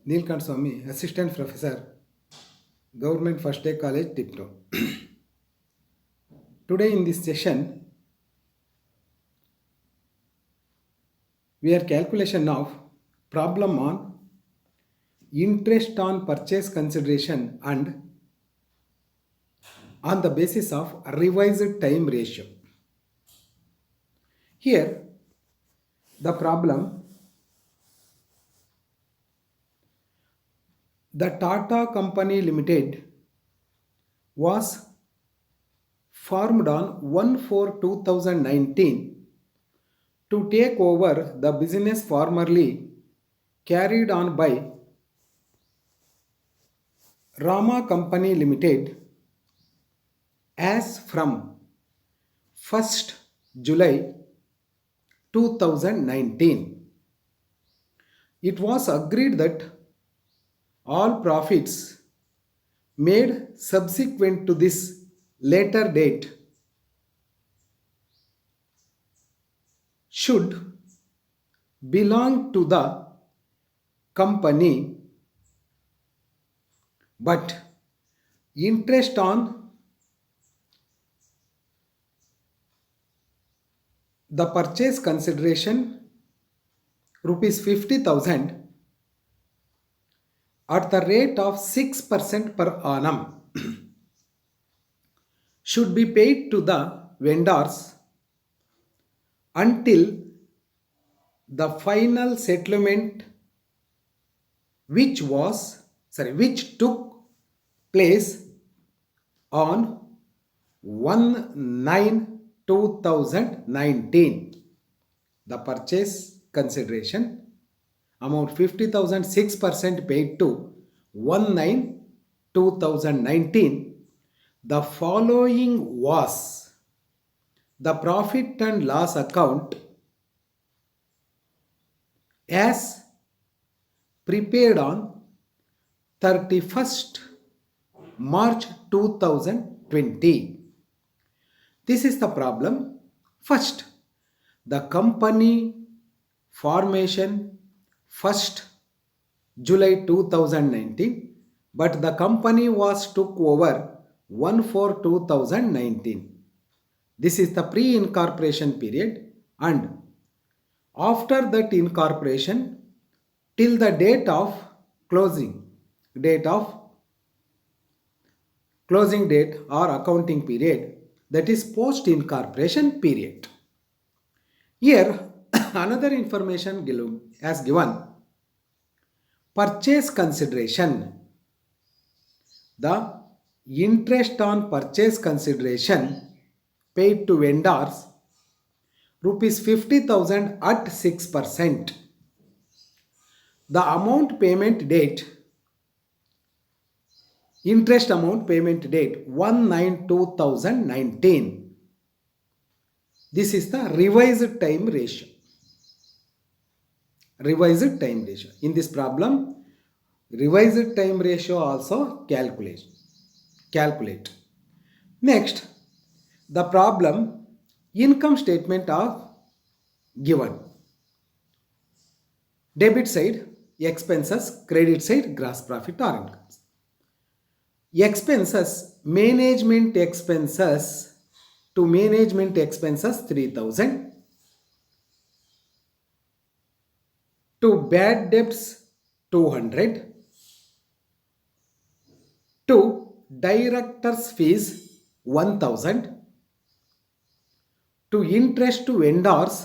Neelkant Swami, Assistant Professor, Government First Day College, Tipto. Today in this session, we are calculation of problem on interest on purchase consideration and on the basis of revised time ratio. Here, the problem, the Tata Company Limited was formed on 1/4/2019 to take over the business formerly carried on by Rama Company Limited as from 1st July 2019. It was agreed that all profits made subsequent to this later date should belong to the company, but interest on the purchase consideration rupees 50,000 at the rate of 6% per annum should be paid to the vendors until the final settlement which took place on 1/9/2019. The purchase consideration amount 50,000 6% paid to 1/9/2019. The following was the profit and loss account as prepared on 31st March 2020. This is the problem. First, the company formation 1st July 2019, but the company was took over 1/4/2019. This is the pre-incorporation period, and after that incorporation till the date of closing date or accounting period, that is post incorporation period. Here another information as given: purchase consideration, the interest on purchase consideration paid to vendors rupees 50,000 at 6%. The amount payment date, interest amount payment date 1/9/2019. This is the revised time ratio. Revised time ratio. In this problem, revised time ratio also calculate. Next, the problem income statement of given. Debit side expenses, credit side gross profit or incomes. Expenses, management expenses to management expenses 3,000, to bad debts 200, to directors fees 1,000, to interest to vendors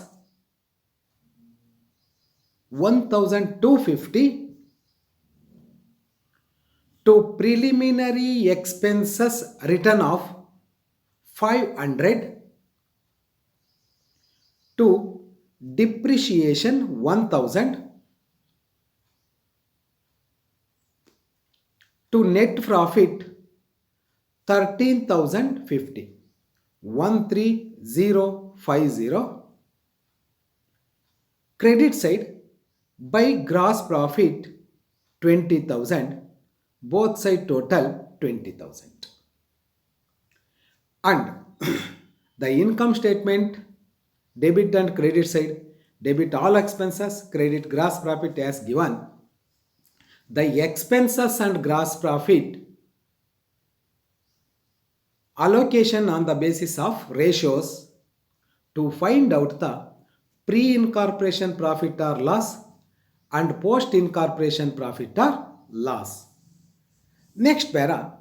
1,250, to preliminary expenses written off 500, to depreciation 1,000, to net profit 13,050, 13050. Credit side by gross profit 20,000, both side total 20,000. And the income statement, debit and credit side, debit all expenses, credit gross profit as given. the expenses and gross profit allocation on the basis of ratios to find out the pre-incorporation profit or loss and post-incorporation profit or loss. Next para,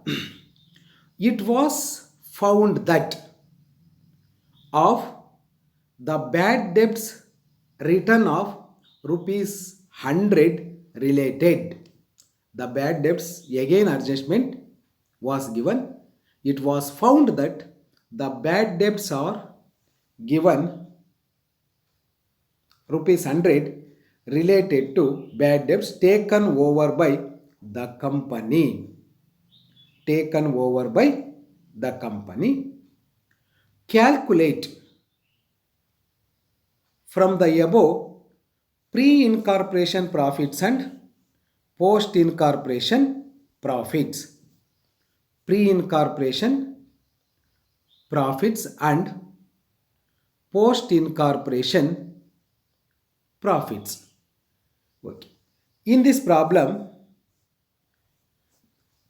it was found that of the bad debts return of rupees 100 related. The bad debts again adjustment was given. It was found that the bad debts are given rupees 100 related to bad debts taken over by the company. Taken over by the company. Calculate from the above pre-incorporation profits and post-incorporation profits. Pre-incorporation profits and post-incorporation profits. Okay. In this problem,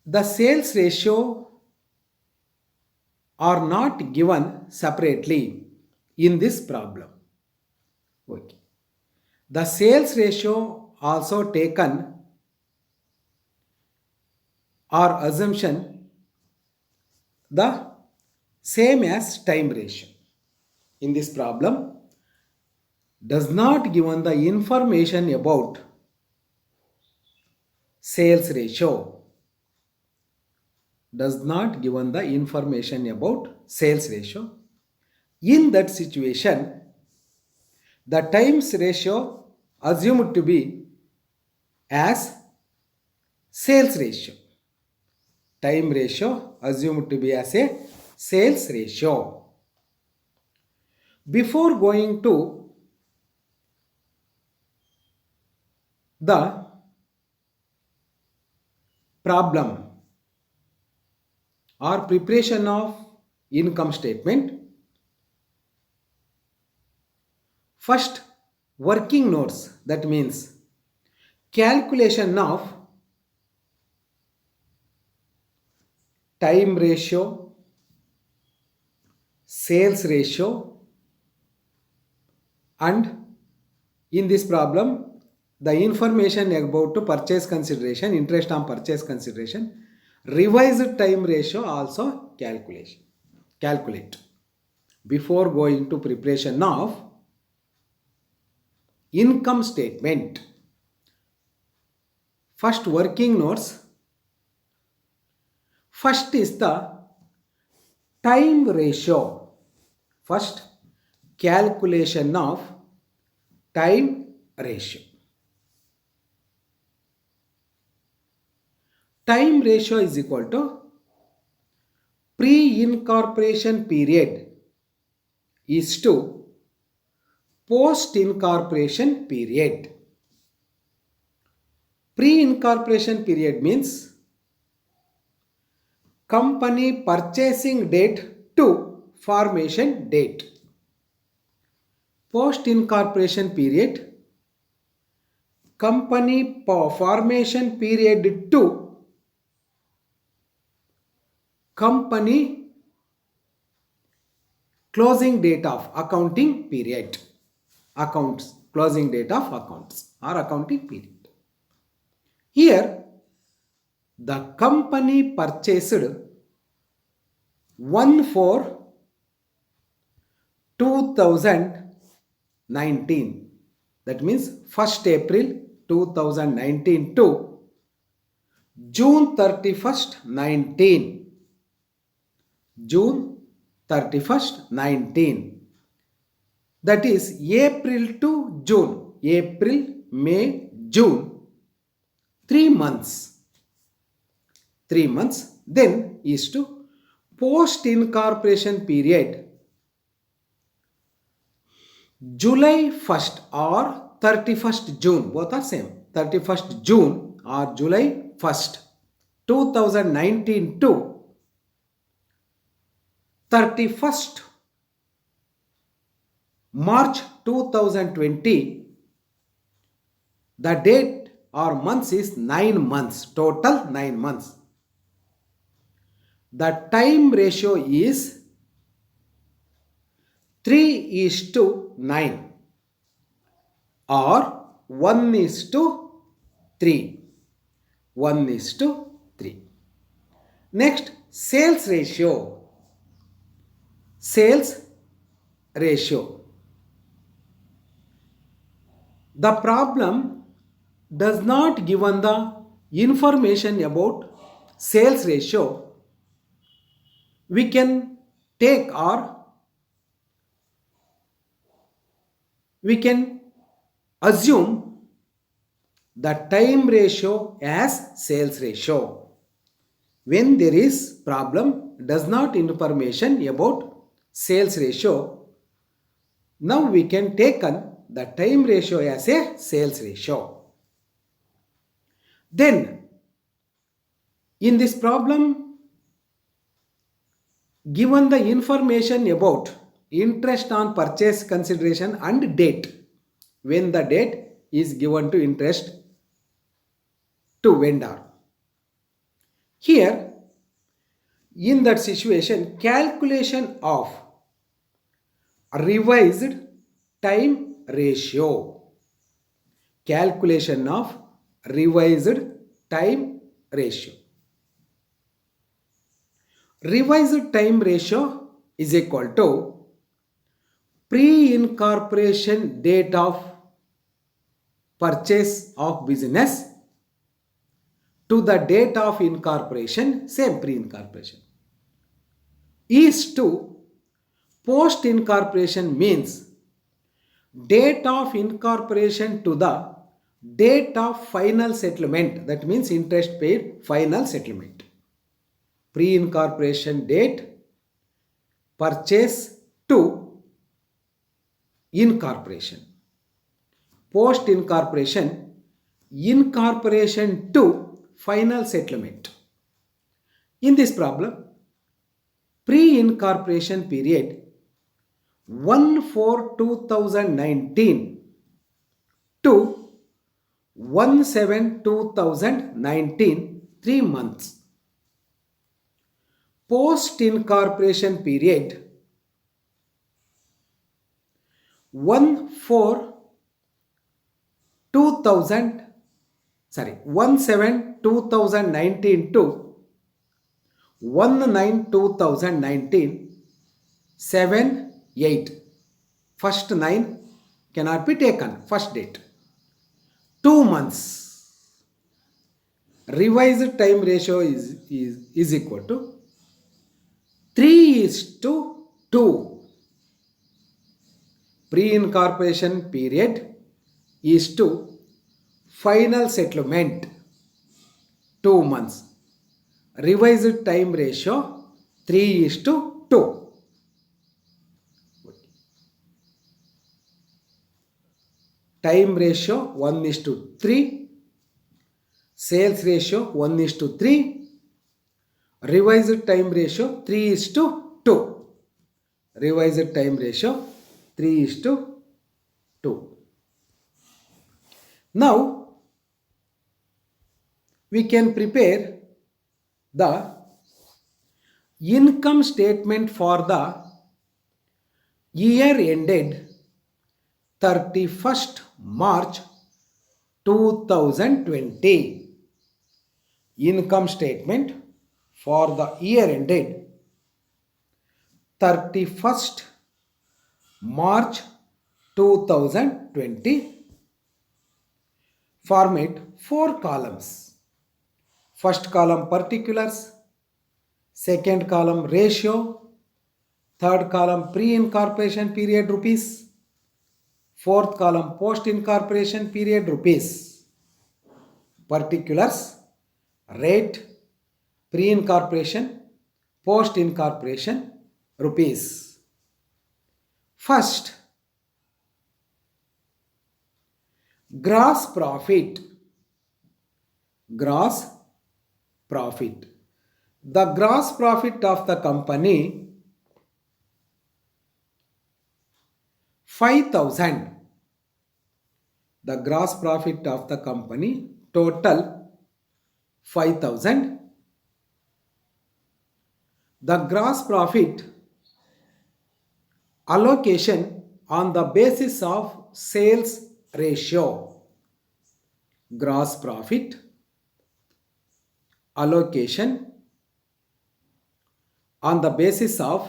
the sales ratio are not given separately in this problem. Okay. The sales ratio also taken or assumption the same as time ratio. In this problem, does not given the information about sales ratio. Does not given the information about sales ratio. In that situation, the times ratio assumed to be as sales ratio. Time ratio assumed to be as a sales ratio. Before going to the problem or preparation of income statement, first working notes, that means calculation of time ratio, sales ratio, and in this problem the information about to purchase consideration, interest on purchase consideration, revised time ratio also calculate before going to preparation of income statement. First working notes. First is the time ratio. First calculation of time ratio. Time ratio is equal to pre-incorporation period is to post-incorporation period. Pre-incorporation period means company purchasing date to formation date. Post-incorporation period, company formation period to company closing date of accounting period. Accounts, closing date of accounts or accounting period. Here, the company purchased 1/4/2019. That means 1st April 2019 to June 31st 19. June 31st 19. That is April to June. April, May, June. 3 months. 3 months. Then is to post-incorporation period. July 1st or 31st June. Both are same. 31st June or July 1st 2019 to 31st March 2020, the date or months is 9 months, total 9 months. The time ratio is 3 is to 9 or 1 is to 3. 1 is to 3. Next, sales ratio. Sales ratio. The problem does not given the information about sales ratio. We can take or we can assume the time ratio as sales ratio. When there is problem does not information about sales ratio, now we can take on the time ratio as a sales ratio. Then in this problem, given the information about interest on purchase consideration and date, when the date is given to interest to vendor. Here, in that situation, calculation of revised time ratio. Calculation of revised time ratio. Revised time ratio is equal to pre-incorporation date of purchase of business to the date of incorporation, same pre-incorporation, is to post-incorporation means date of incorporation to the date of final settlement, that means interest paid final settlement. Pre-incorporation date, purchase to incorporation. Post-incorporation, incorporation to final settlement. In this problem, pre-incorporation period 1/4/2019 to 1/7/2019, 3 months. Post-incorporation period 1/7/2019 to 1/9/2019, 7, 8. First 9 cannot be taken, first date. 2 months. Revised time ratio is equal to 3:2. Pre-incorporation period is to final settlement, 2 months. Revised time ratio 3:2. Time ratio 1:3. Sales ratio 1:3. Revised time ratio 3:2. Revised time ratio 3:2. Now we can prepare the income statement for the year ended 31st March 2020. Income statement for the year ended 31st March 2020. Format 4 columns. First column particulars, second column ratio, third column pre-incorporation period rupees, fourth column post-incorporation period rupees. Particulars, rate, pre-incorporation, post-incorporation rupees. First, gross profit. Gross profit. The gross profit of the company 5,000. The gross profit of the company total 5,000. The gross profit allocation on the basis of sales ratio. Gross profit allocation on the basis of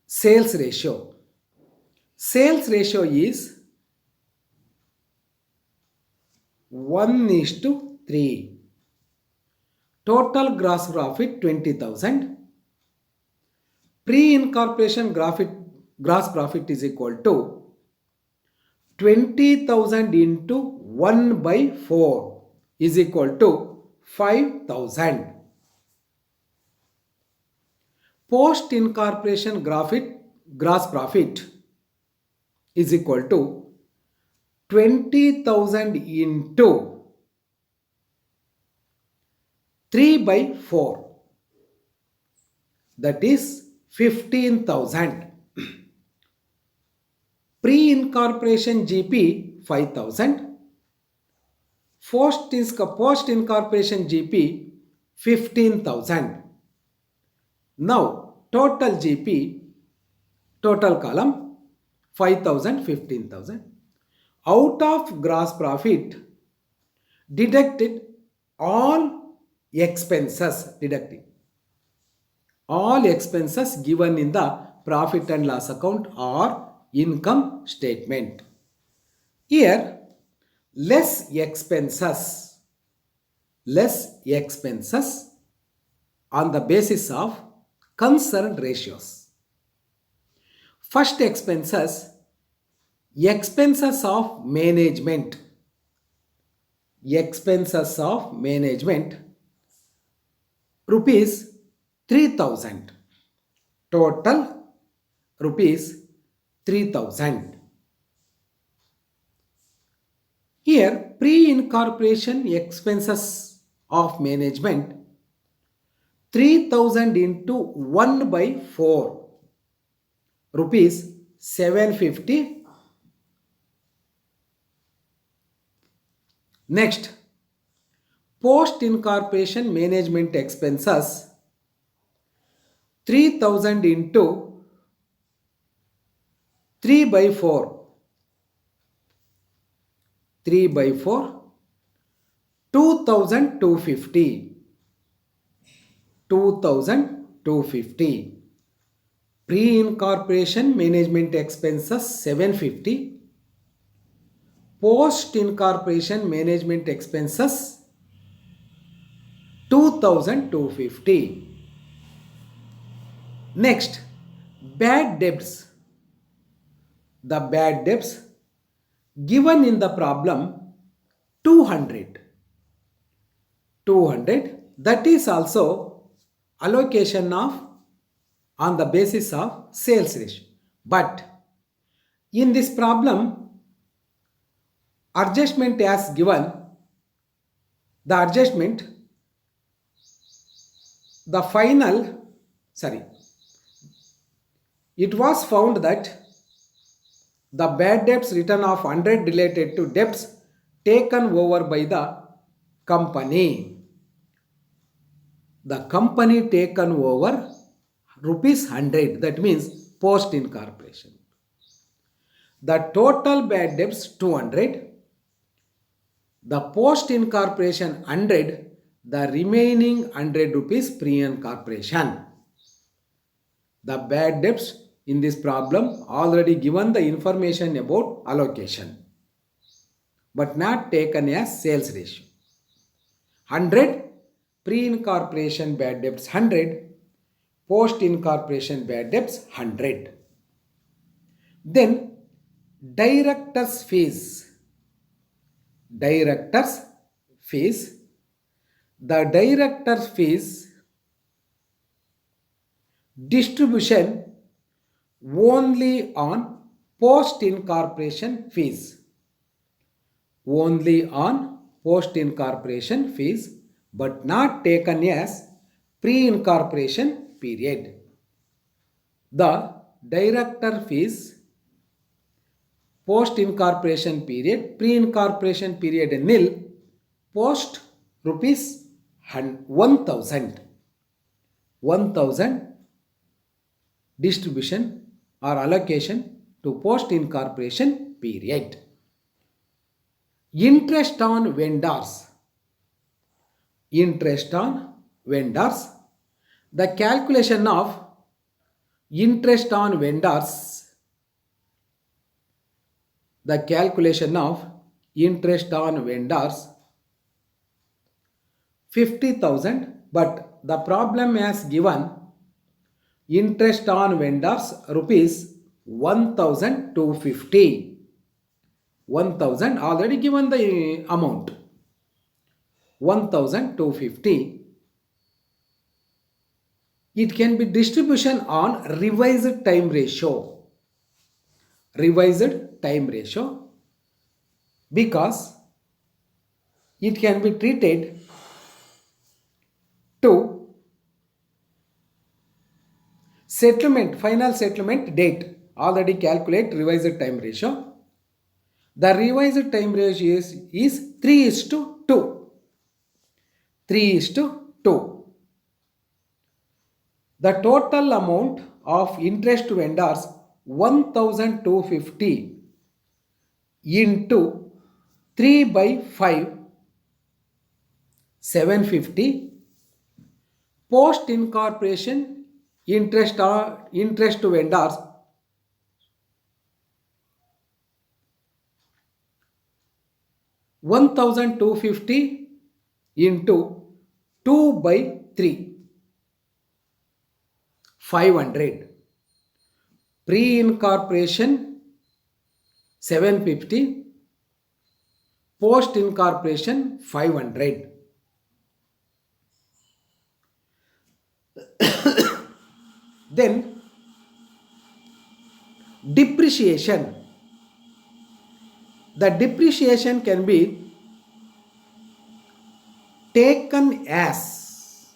sales ratio. Sales ratio is 1:3. Total gross profit 20,000. Pre-incorporation gross profit is equal to 20,000 into 1/4 is equal to 5,000. Post-incorporation gross profit is equal to 20,000 into 3/4, that is 15,000. Pre-incorporation GP 5,000. Post-incorporation GP 15,000. Now total GP, total column 5,000, 15,000. Out of gross profit, deducted all expenses, all expenses given in the profit and loss account or income statement. Here less expenses on the basis of concerned ratios. First expenses of management. Expenses of management rupees 3,000. Total rupees 3,000. Here pre-incorporation expenses of management 3,000 into 1/4 rupees 750. Next, post-incorporation management expenses 3,000 into 3/4 2,250. 2,250. Pre-incorporation management expenses 750. Post-incorporation management expenses 2,250. Next, bad debts. The bad debts given in the problem 200. That is also allocation of on the basis of sales ratio. But in this problem, adjustment as given, the adjustment, the final, it was found that the bad debts written of 100 related to debts taken over by the company. The company taken over rupees 100, that means post incorporation. The total bad debts 200, the post incorporation 100, the remaining 100 rupees pre incorporation. The bad debts in this problem already given the information about allocation, but not taken as sales ratio. 100 pre-incorporation bad debts 100, post-incorporation bad debts 100. Then directors fees. The directors fees distribution only on post-incorporation fees. Only on post-incorporation fees, but not taken as pre-incorporation period. The director fees, post incorporation period, pre incorporation period nil, post rupees 1000. 1000 distribution or allocation to post incorporation period. Interest on vendors. Interest on vendors. The calculation of interest on vendors. The calculation of interest on vendors 50,000, but the problem has given interest on vendors rupees 1,250. 1,000 already given the amount. 1,250. It can be distribution on revised time ratio. Revised time ratio, because it can be treated to settlement, final settlement date. Already calculate revised time ratio. The revised time ratio is 3:2. 3:2. The total amount of interest to vendors 1,250 into 3 by 5, 750. Post incorporation interest to vendors 1,250 into 2 by 3, 500. Pre-incorporation 750. Post-incorporation 500. Then depreciation. The depreciation can be taken as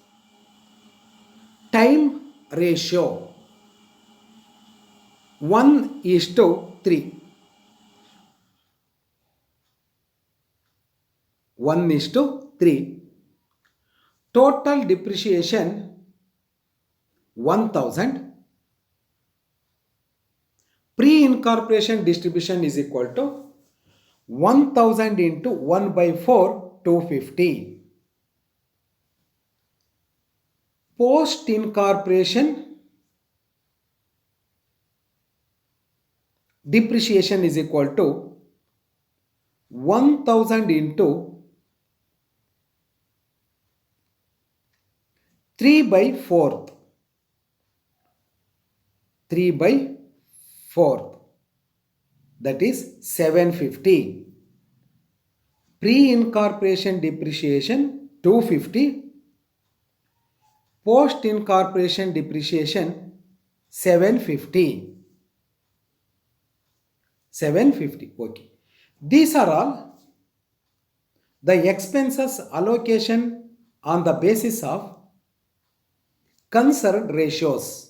time ratio 1:3. 1:3. Total depreciation 1,000. Pre-incorporation distribution is equal to 1,000 into 1 by 4, 250. Post-incorporation depreciation is equal to 1,000 into 3 by 4. 3 by 4. That is 750. Pre-incorporation depreciation 250. Post-incorporation depreciation 750. 750. Okay. These are all the expenses allocation on the basis of concerned ratios.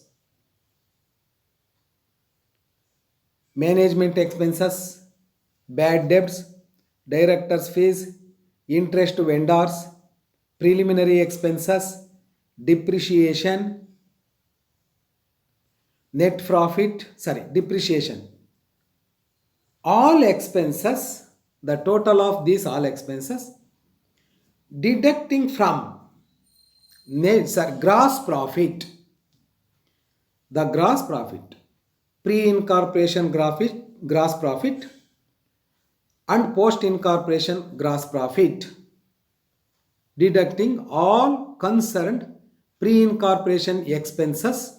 Management expenses, bad debts, directors' fees, interest to vendors, preliminary expenses, depreciation, net profit, depreciation. All expenses, the total of these all expenses, deducting from gross profit. The gross profit, pre-incorporation gross profit and post-incorporation gross profit, deducting all concerned pre-incorporation expenses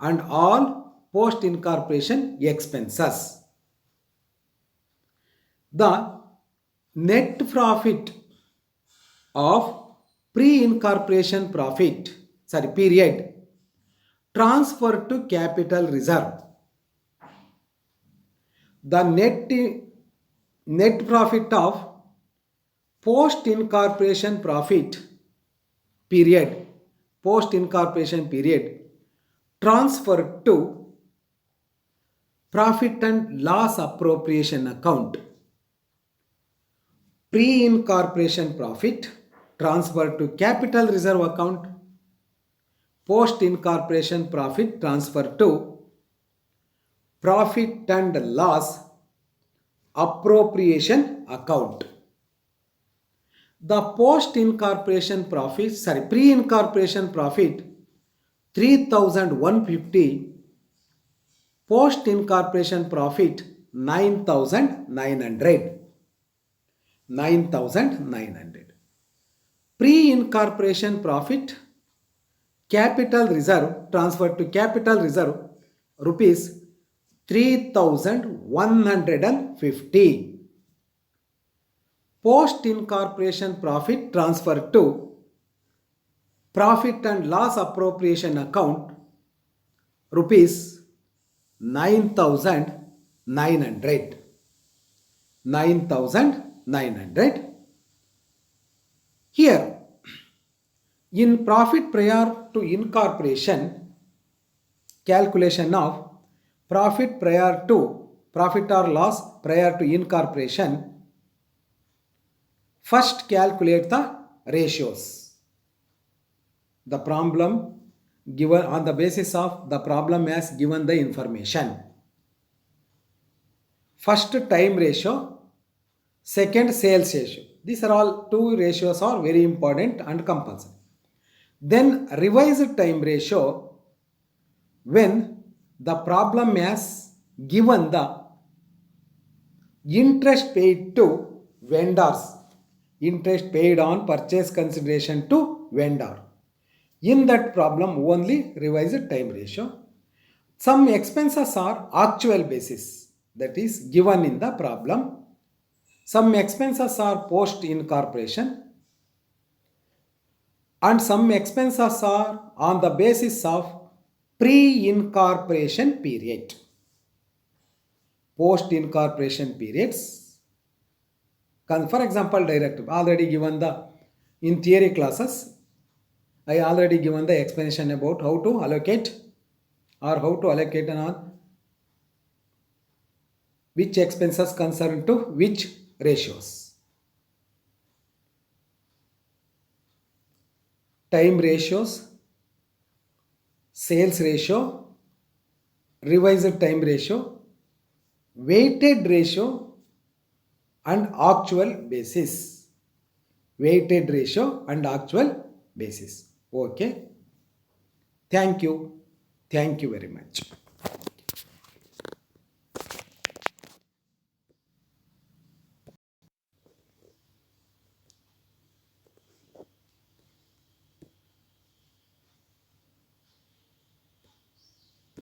and all post-incorporation expenses. The net profit of pre-incorporation period transferred to capital reserve. The net profit of post-incorporation period transferred to profit and loss appropriation account, pre-incorporation profit transferred to capital reserve account, post-incorporation profit transferred to profit and loss appropriation account. The pre-incorporation profit 3,150, post-incorporation profit 9,900. 9,900. Pre-incorporation profit, capital reserve transferred to capital reserve rupees 3,150. Post-incorporation profit transferred to profit and loss appropriation account rupees 9,900. 9,900. Here, in profit prior to incorporation, calculation of profit prior to profit or loss prior to incorporation, first calculate the ratios. The problem given on the basis of the problem as given the information. First, time ratio, second, sales ratio. These are all two ratios are very important and compulsory. Then revised time ratio when the problem has given the interest paid to vendors, interest paid on purchase consideration to vendor. In that problem only revised time ratio. Some expenses are actual basis, that is given in the problem. Some expenses are post incorporation and some expenses are on the basis of pre-incorporation period. Post-incorporation periods. For example, directive already given the in theory classes. I already given the explanation about how to allocate or how to allocate on which expenses concerned to which ratios. Time ratios, sales ratio, revised time ratio, weighted ratio and actual basis. Weighted ratio and actual basis. Okay. Thank you. Thank you very much.